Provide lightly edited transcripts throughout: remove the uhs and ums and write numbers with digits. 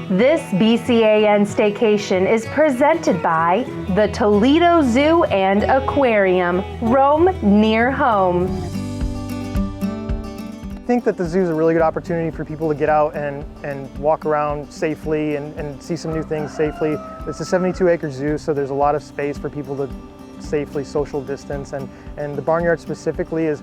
This BCAN Staycation is presented by the Toledo Zoo and Aquarium. Roam near home. I think that the zoo is a really good opportunity for people to get out and walk around safely and see some new things safely. It's a 72-acre zoo, so there's a lot of space for people to safely social distance, and the barnyard specifically is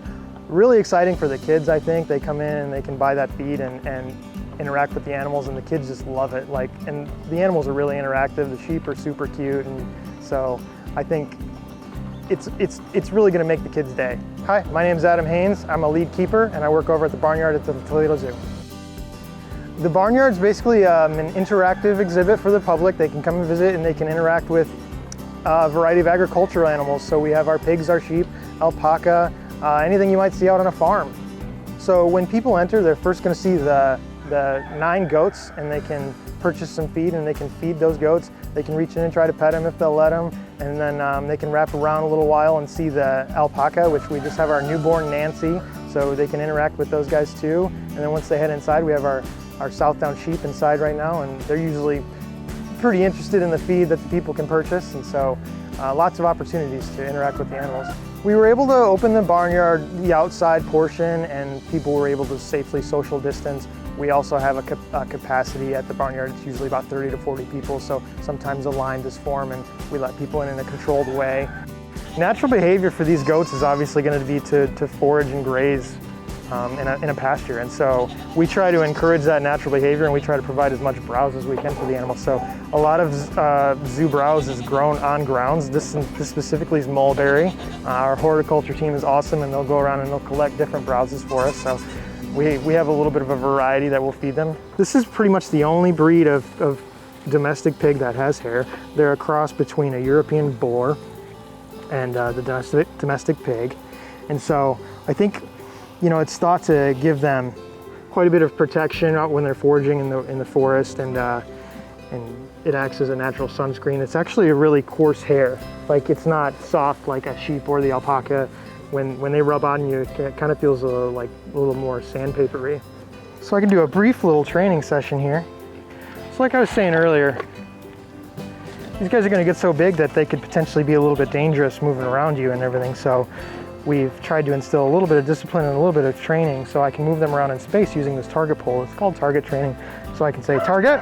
really exciting for the kids. I think they come in and they can buy that feed and interact with the animals, and the kids just love it. And the animals are really interactive. The sheep are super cute, and so I think it's really going to make the kids' day. Hi, my name is Adam Haynes. I'm a lead keeper, and I work over at the Barnyard at the Toledo Zoo. The Barnyard is basically an interactive exhibit for the public. They can come and visit, and they can interact with a variety of agricultural animals. So we have our pigs, our sheep, alpaca, anything you might see out on a farm. So when people enter, they're first going to see the 9 goats, and they can purchase some feed, and they can feed those goats. They can reach in and try to pet them if they'll let them, and then they can wrap around a little while and see the alpaca, which we just have our newborn Nancy, so they can interact with those guys too. And then once they head inside, we have our Southdown sheep inside right now, and they're usually pretty interested in the feed that the people can purchase, and so lots of opportunities to interact with the animals. We were able to open the barnyard, the outside portion, and people were able to safely social distance. We also have a capacity at the barnyard. It's usually about 30 to 40 people, so sometimes a line does form and we let people in a controlled way. Natural behavior for these goats is obviously going to be to forage and graze in a pasture, and so we try to encourage that natural behavior, and we try to provide as much browse as we can for the animals. So a lot of zoo browse is grown on grounds. This specifically is mulberry. Our horticulture team is awesome, and they'll go around and they'll collect different browses for us. So we have a little bit of a variety that we'll feed them. This is pretty much the only breed of domestic pig that has hair. They're a cross between a European boar and the domestic pig. And so I think, you know, it's thought to give them quite a bit of protection when they're foraging in the forest, and it acts as a natural sunscreen. It's actually a really coarse hair. Like, it's not soft like a sheep or the alpaca. When they rub on you, it kind of feels a little more sandpapery. So I can do a brief little training session here. So like I was saying earlier, these guys are going to get so big that they could potentially be a little bit dangerous moving around you and everything. So we've tried to instill a little bit of discipline and a little bit of training so I can move them around in space using this target pole. It's called target training. So I can say, target.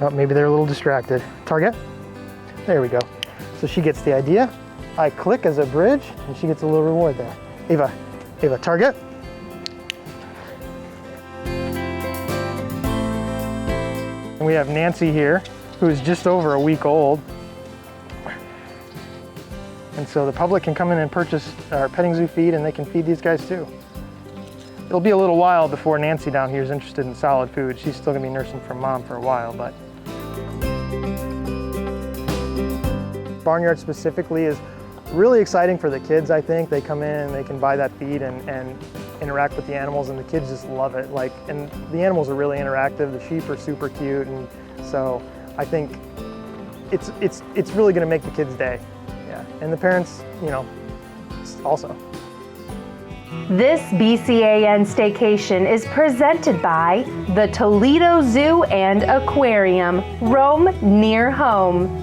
Oh, maybe they're a little distracted. Target. There we go. So she gets the idea. I click as a bridge, and she gets a little reward there. Ava, target. And we have Nancy here, who is just over a week old. And so the public can come in and purchase our petting zoo feed, and they can feed these guys too. It'll be a little while before Nancy down here is interested in solid food. She's still gonna be nursing from mom for a while, but. Barnyard specifically is really exciting for the kids. I think they come in and they can buy that feed and interact with the animals, and the kids just love it. And the animals are really interactive. The sheep are super cute, and so I think it's really going to make the kids' day. Yeah, and the parents, you know, also. This BCAN Staycation is presented by the Toledo Zoo and Aquarium. Roam near home.